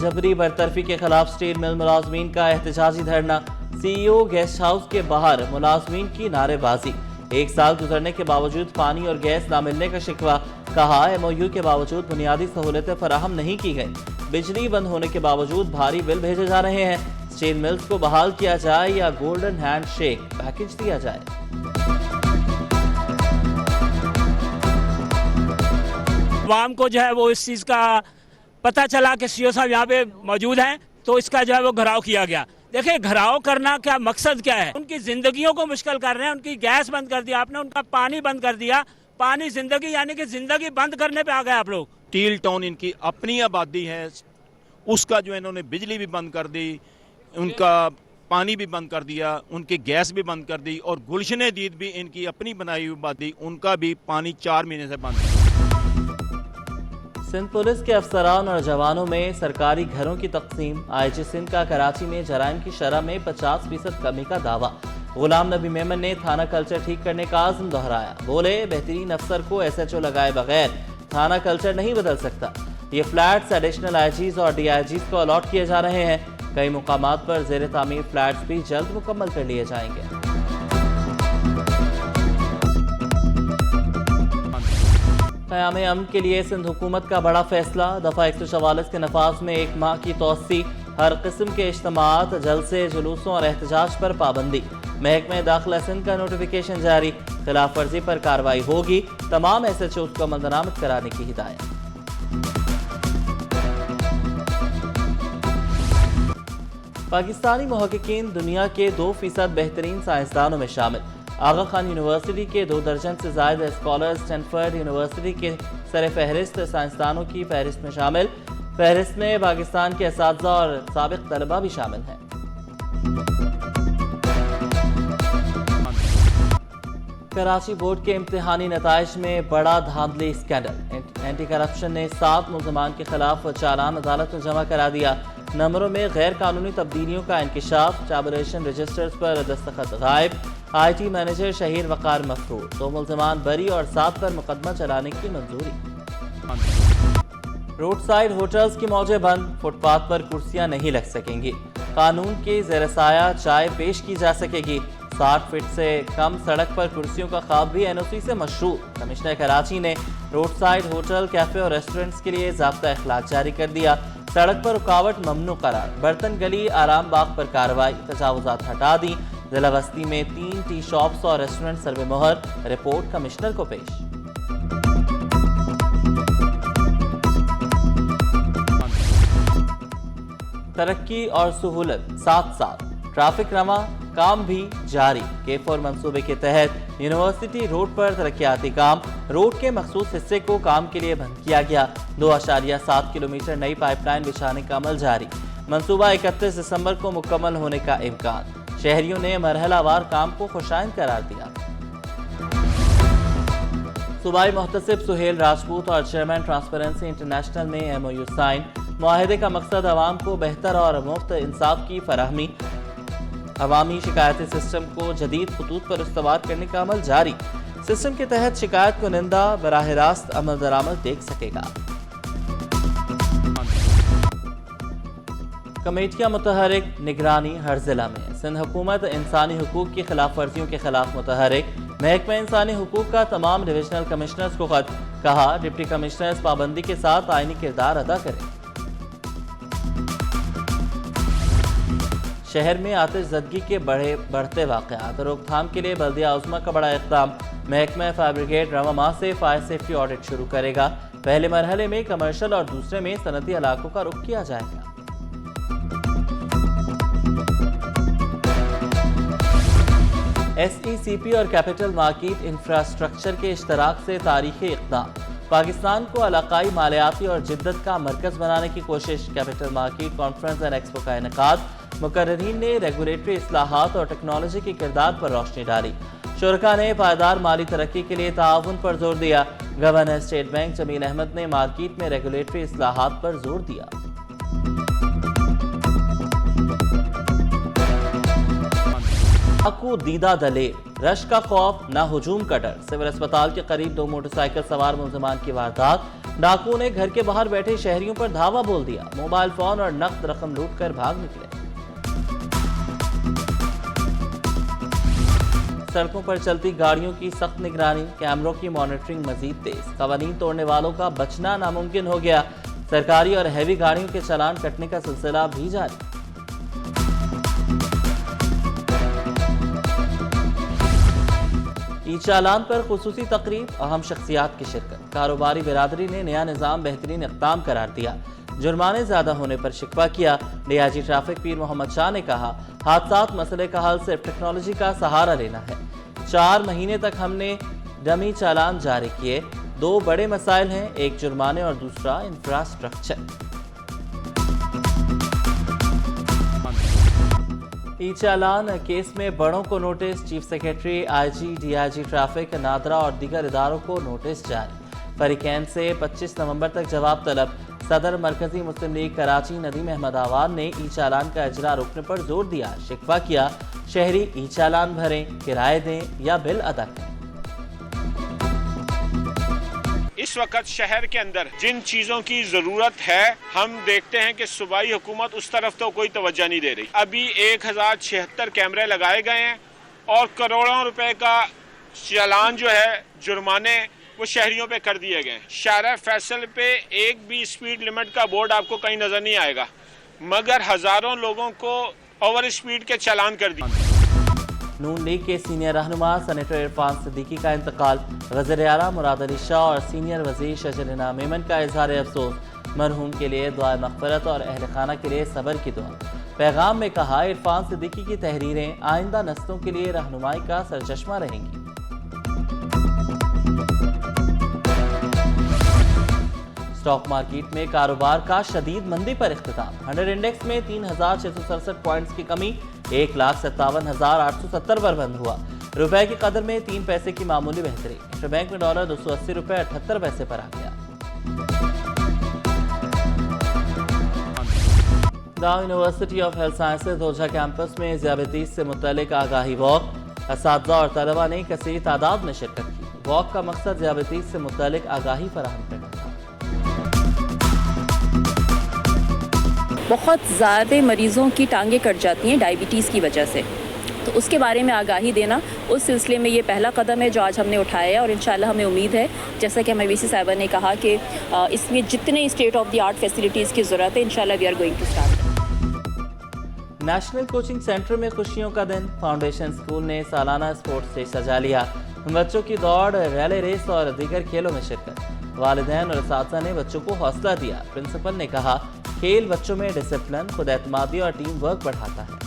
जबरी बरतरफी के खिलाफ स्टील मिल मुलाजमीन का एहतजाजी धरना। CEO गेस्ट हाउस के बाहर मुलाजमीन की नारेबाजी। 1 साल गुजरने के बावजूद पानी और गैस न मिलने का शिकवा। कहा MOU के बावजूद बुनियादी सहूलतें फराहम नहीं की गई। बिजली बंद होने के बावजूद भारी बिल भेजे जा रहे हैं। स्टील मिल्स को बहाल किया जाए या गोल्डन हैंड शेक पैकेज दिया जाए। आवाम को जो है वो इस चीज़ का पता चला कि CO साहब यहाँ पे मौजूद हैं, तो इसका जो है वो घराव किया गया। देखिए, घराव करना क्या मकसद क्या है? उनकी जिंदगियों को मुश्किल कर रहे हैं। उनकी गैस बंद कर दिया आपने, उनका पानी बंद कर दिया। पानी जिंदगी, यानी कि जिंदगी बंद करने पे आ गए आप लोग। स्टील टाउन इनकी अपनी आबादी है, उसका जो इन्होंने बिजली भी बंद कर दी, उनका पानी भी बंद कर दिया, उनकी गैस भी बंद कर दी, और गुलशन दीद भी इनकी अपनी बनाई हुई आबादी, उनका भी पानी 4 महीने से बंद है। सिंध पुलिस के अफसरान और जवानों में सरकारी घरों की तकसीम। IG सिंध का कराची में जराइम की शरह में 50% कमी का दावा। गुलाम नबी मेमन ने थाना कल्चर ठीक करने का आज़म दोहराया। बोले, बेहतरीन अफसर को SHO लगाए बगैर थाना कल्चर नहीं बदल सकता। ये फ्लैट्स एडिशनल IGs और DIGs को अलॉट किए जा रहे हैं। कई मुकामात पर ज़ेर तामीर फ्लैट्स भी जल्द मुकम्मल कर लिए जाएंगे। क़याम अमन के लिए सिंध हुकूमत का बड़ा फैसला। दफ़ा 144 के नफाज में 1 माह की तोसी। हर किस्म के इज्तिमात, जलसे, जुलूसों और एहतजाज पर पाबंदी। महकमे दाखिला सिंध का नोटिफिकेशन जारी। खिलाफ वर्जी पर कार्रवाई होगी। तमाम SHOs को अमल दरामद कराने की हिदायत। पाकिस्तानी मुहक्किकीन दुनिया के 2% बेहतरीन साइंसदानों में शामिल। आगा खान यूनिवर्सिटी के 2 दर्जन से ज़ायद स्कॉलर्स स्टैनफोर्ड यूनिवर्सिटी के सर फहरिस्त साइंसदानों की फहरिस्त में शामिल। फहरिस्त में पाकिस्तान के असातिज़ा और साबिक तलबा भी शामिल हैं। कराची बोर्ड के इम्तिहानी नताइज में बड़ा धांधली स्कैंडल। एंटी करप्शन ने 7 मुल्ज़मान के खिलाफ चालान अदालत में जमा करा दिया। नंबरों में गैर कानूनी तब्दीलियों का इंकिशाफ। टैबुलेशन रजिस्टर्स पर दस्तखत गायब। IT मैनेजर शहीर वकार मफरूर। 2 मुल्ज़मान बरी और 7 पर मुकदमा चलाने की मंजूरी। रोड साइड होटल्स की मौजें बंद। फुटपाथ पर कुर्सियां नहीं लग सकेंगी। कानून के ज़ेर साया चाय पेश की जा सकेगी। 60 फीट से कम सड़क पर कुर्सियों का ख्वाब भी NOC से मशरूर। कमिश्नर कराची ने रोड साइड होटल, कैफे और रेस्टोरेंट्स के लिए ज़ाब्ता इखलाक जारी कर दिया। सड़क पर रुकावट ममनू करार। बर्तन गली, आराम बाग पर कार्रवाई। तजावुजात हटा दी। जिला बस्ती में 3 टी शॉप्स और रेस्टोरेंट सर्वे मोहर। रिपोर्ट कमिश्नर को पेश। तरक्की और सहूलत साथ साथ। ट्रैफिक रवा, काम भी जारी। K4 मंसूबे के तहत यूनिवर्सिटी रोड पर तरक्याती काम। रोड के मखसूस हिस्से को काम के लिए बंद किया गया। 2.7 किलोमीटर नई पाइपलाइन बिछाने का अमल जारी। मंसूबा 31 दिसंबर को मुकम्मल होने का इम्कान। शहरियों ने मरहलावार काम को खुशाइंद करार दिया। सूबाई मुहतसिब सुहेल राजपूत और चेयरमैन ट्रांसपेरेंसी इंटरनेशनल में MOU साइन। मुआहदे का मकसद अवाम को बेहतर और मुफ्त इंसाफ की फराहमी। अवामी शिकायती सिस्टम को जदीद खतूत पर इस्तेमाल करने का अमल जारी। सिस्टम के तहत शिकायत को निंदा बराह रास्त अमल दरामद देख सकेगा। कमेटियां मुतहरिक, निगरानी हर जिला में। सिंध हुकूमत इंसानी हुकूक की खिलाफ वर्जियों के खिलाफ मुतहरिक। महकमा इंसानी हुकूक का तमाम डिविजनल कमिश्नर्स को खत। कहा, डिप्टी कमिश्नर्स पाबंदी के साथ आईनी किरदार अदा करें। शहर में आतिशज़दगी के बढ़ते वाक़यात रोकथाम के लिए बल्दिया उज़्मा का बड़ा इक़दाम। महकमा फायर ब्रिगेड रवा माह से फायर सेफ्टी ऑडिट शुरू करेगा। पहले मरहले में कमर्शियल और दूसरे में सनती इलाकों का रुख किया जाएगा। SECP और कैपिटल मार्केट इंफ्रास्ट्रक्चर के इश्तराक से तारीखी इक़दाम। पाकिस्तान को इलाकाई मालियाती और जिद्दत का मरकज़ बनाने की कोशिश। Capital market conference and expo का इनेकाद। मुकर्ररीन ने रेगुलेटरी इस्लाहात और टेक्नोलॉजी के किरदार पर रोशनी डाली। शुरका ने पायदार माली तरक्की के लिए ताउन पर जोर दिया। Governor state bank Jamil Ahmed ने मार्केट में रेगुलेटरी इस्लाहात पर जोर दिया। डाकू दीदा दलेर, रश का खौफ न हुजूम का डर। सिविल अस्पताल के करीब 2 मोटरसाइकिल सवार मुल्ज़मान की वारदात। डाकुओं ने घर के बाहर बैठे शहरियों पर धावा बोल दिया, मोबाइल फोन और नकद रकम लूटकर भाग निकले। सड़कों पर चलती गाड़ियों की सख्त निगरानी, कैमरों की मॉनिटरिंग मजीद तेज, कवानीन तोड़ने वालों का बचना नामुमकिन हो गया। सरकारी और हैवी गाड़ियों के चालान कटने का सिलसिला भी जारी। ई चालान पर खुसूसी तकरीब, अहम शख्सियात की शिरकत, कारोबारी बिरादरी ने नया निज़ाम बेहतरीन इक़दाम करार दिया, जुर्माने ज्यादा होने पर शिकवा किया। डीआईजी ट्रैफिक पीर मोहम्मद शाह ने कहा, हादसात मसले का हल सिर्फ टेक्नोलॉजी का सहारा लेना है। 4 महीने तक हमने डमी चालान जारी किए। 2 बड़े मसाइल हैं, एक जुर्माने और दूसरा इंफ्रास्ट्रक्चर। ई चालान केस में बड़ों को notice, chief secretary, IG, DIG traffic, NADRA और दीगर इदारों को नोटिस जारी। फरीकैन से 25 नवंबर तक जवाब तलब। सदर मरकजी मुस्लिम लीग कराची नदीम अहमद आवान ने ई चालान का इजरा रोकने पर जोर दिया, शिकवा किया, शहरी ई चालान भरें, किराए दें या बिल अदा करें। इस वक्त शहर के अंदर जिन चीज़ों की ज़रूरत है, हम देखते हैं कि सूबाई हुकूमत उस तरफ तो कोई तवज्जो नहीं दे रही। अभी 1076 कैमरे लगाए गए हैं और करोड़ों रुपए का चालान जो है, जुर्माने वो शहरियों पे कर दिए गए हैं। शारा फैसल पे एक भी स्पीड लिमिट का बोर्ड आपको कहीं नज़र नहीं आएगा, मगर हज़ारों लोगों को ओवर स्पीड के चालान कर दिए। नून लीग के सीनियर रहनुमा सेनेटर इरफान सिद्दीकी का इंतकाल, वज़ीर आला मुराद अली शाह और सीनियर वज़ीर शजरीना मेमन का इजहार अफसोस, मरहूम के लिए दुआ मग़फ़िरत और अहल खाना के लिए सब्र की दुआ। पैगाम में कहा, इरफान सिद्दीकी की तहरीरें आइंदा नस्लों के लिए रहनुमाई का सरचश्मा रहेंगी। स्टॉक मार्केट में कारोबार का शदीद मंदी पर इख्तिताम। 100 इंडेक्स में 3667 पॉइंट्स की कमी 1,57,870 पर बंद हुआ। रुपए की कदर में 3 पैसे की मामूली बेहतरी। इंटरबैंक में डॉलर 280 रुपए 78 पैसे पर आ गया। Dow university of health sciences Ojha campus में ज़ियाबतीस से मुतल्लिक आगाही वॉक, असातिज़ा और तलबा ने कसीर तादाद में शिरकत की। वॉक का मकसद ज़ियाबतीस से मुतल्लिक आगाही फराहम करना था। बहुत ज़्यादा मरीज़ों की टांगें कट जाती हैं डायबिटीज़ की वजह से, तो उसके बारे में आगाही देना, उस सिलसिले में ये पहला कदम है जो आज हमने उठाया है। और इंशाल्लाह हमें उम्मीद है, जैसा कि हमें वीसी साहिबा ने कहा, कि इसमें जितने state of the art facilities की ज़रूरत है, इंशाल्लाह we are going to start. National coaching centre में खुशियों का दिन। फाउंडेशन स्कूल ने सालाना स्पोर्ट्स डे सजा लिया। बच्चों की दौड़, रैली रेस और दीगर खेलों में शिरकत। वालिदैन और असातिज़ा ने बच्चों को हौसला दिया। प्रिंसिपल ने कहा, खेल बच्चों में डिसिप्लिन, खुद एतमादी और टीम वर्क बढ़ाता है।